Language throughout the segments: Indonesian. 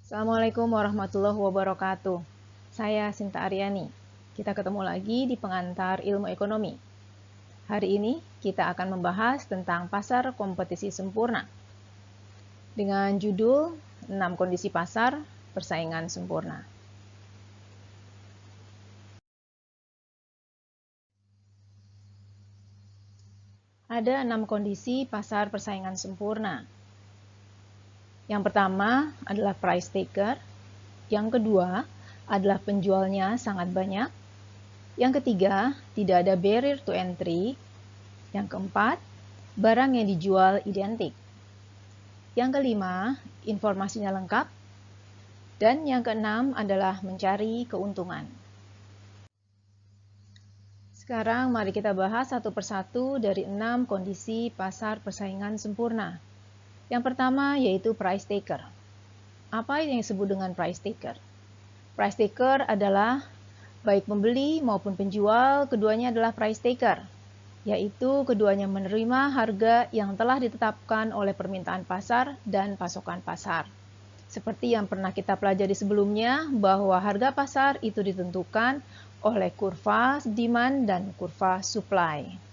Assalamualaikum warahmatullahi wabarakatuh. Saya Sinta Aryani. Kita ketemu lagi di pengantar ilmu ekonomi. Hari ini kita akan membahas tentang pasar kompetisi sempurna. Dengan judul 6 kondisi pasar persaingan sempurna. Ada 6 kondisi pasar persaingan sempurna. Yang pertama adalah price taker. Yang kedua adalah penjualnya sangat banyak. Yang ketiga, tidak ada barrier to entry. Yang keempat, barang yang dijual identik. Yang kelima, informasinya lengkap. Dan yang keenam adalah mencari keuntungan. Sekarang mari kita bahas satu persatu dari 6 kondisi pasar persaingan sempurna. Yang pertama yaitu price taker. Apa yang disebut dengan price taker? Price taker adalah baik pembeli maupun penjual, keduanya adalah price taker, yaitu keduanya menerima harga yang telah ditetapkan oleh permintaan pasar dan pasokan pasar. Seperti yang pernah kita pelajari sebelumnya, bahwa harga pasar itu ditentukan oleh kurva demand dan kurva supply.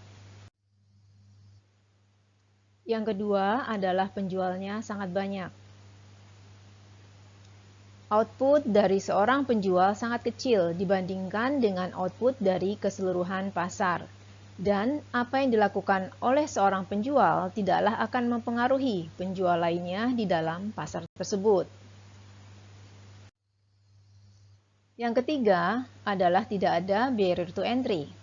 Yang kedua adalah penjualnya sangat banyak. Output dari seorang penjual sangat kecil dibandingkan dengan output dari keseluruhan pasar. Dan apa yang dilakukan oleh seorang penjual tidaklah akan mempengaruhi penjual lainnya di dalam pasar tersebut. Yang ketiga adalah tidak ada barrier to entry.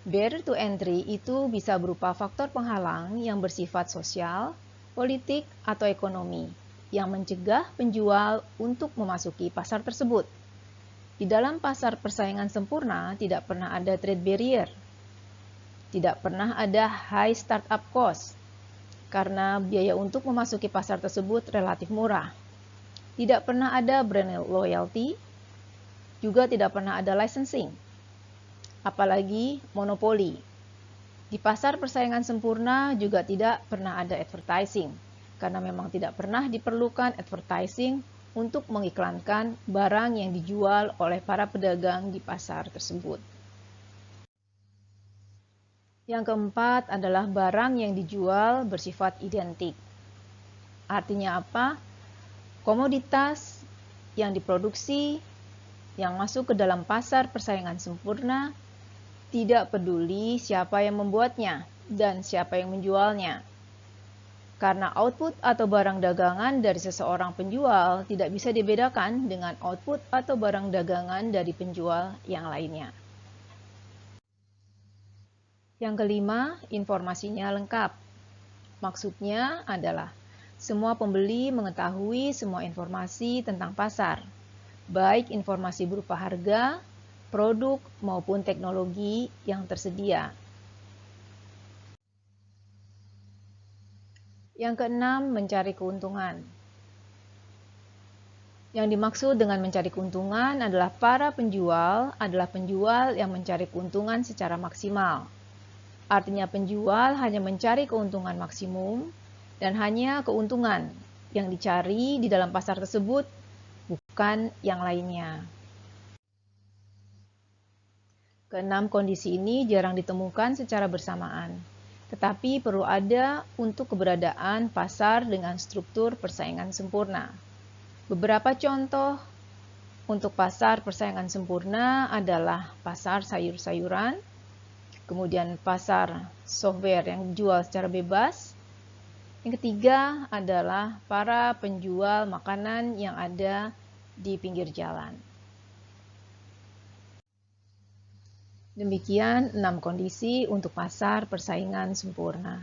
Barrier to entry itu bisa berupa faktor penghalang yang bersifat sosial, politik, atau ekonomi yang mencegah penjual untuk memasuki pasar tersebut. Di dalam pasar persaingan sempurna tidak pernah ada trade barrier. Tidak pernah ada high startup cost karena biaya untuk memasuki pasar tersebut relatif murah. Tidak pernah ada brand loyalty, juga tidak pernah ada licensing, apalagi monopoli. Di pasar persaingan sempurna juga tidak pernah ada advertising, karena memang tidak pernah diperlukan advertising untuk mengiklankan barang yang dijual oleh para pedagang di pasar tersebut. Yang keempat adalah barang yang dijual bersifat identik. Artinya apa? Komoditas yang diproduksi, yang masuk ke dalam pasar persaingan sempurna, tidak peduli siapa yang membuatnya dan siapa yang menjualnya. Karena output atau barang dagangan dari seseorang penjual tidak bisa dibedakan dengan output atau barang dagangan dari penjual yang lainnya. Yang kelima, informasinya lengkap. Maksudnya adalah semua pembeli mengetahui semua informasi tentang pasar, baik informasi berupa harga, produk, maupun teknologi yang tersedia. Yang keenam, mencari keuntungan. Yang dimaksud dengan mencari keuntungan adalah para penjual adalah penjual yang mencari keuntungan secara maksimal. Artinya penjual hanya mencari keuntungan maksimum dan hanya keuntungan yang dicari di dalam pasar tersebut, bukan yang lainnya. Keenam kondisi ini jarang ditemukan secara bersamaan, tetapi perlu ada untuk keberadaan pasar dengan struktur persaingan sempurna. Beberapa contoh untuk pasar persaingan sempurna adalah pasar sayur-sayuran, kemudian pasar software yang dijual secara bebas. Yang ketiga adalah para penjual makanan yang ada di pinggir jalan. Demikian 6 kondisi untuk pasar persaingan sempurna.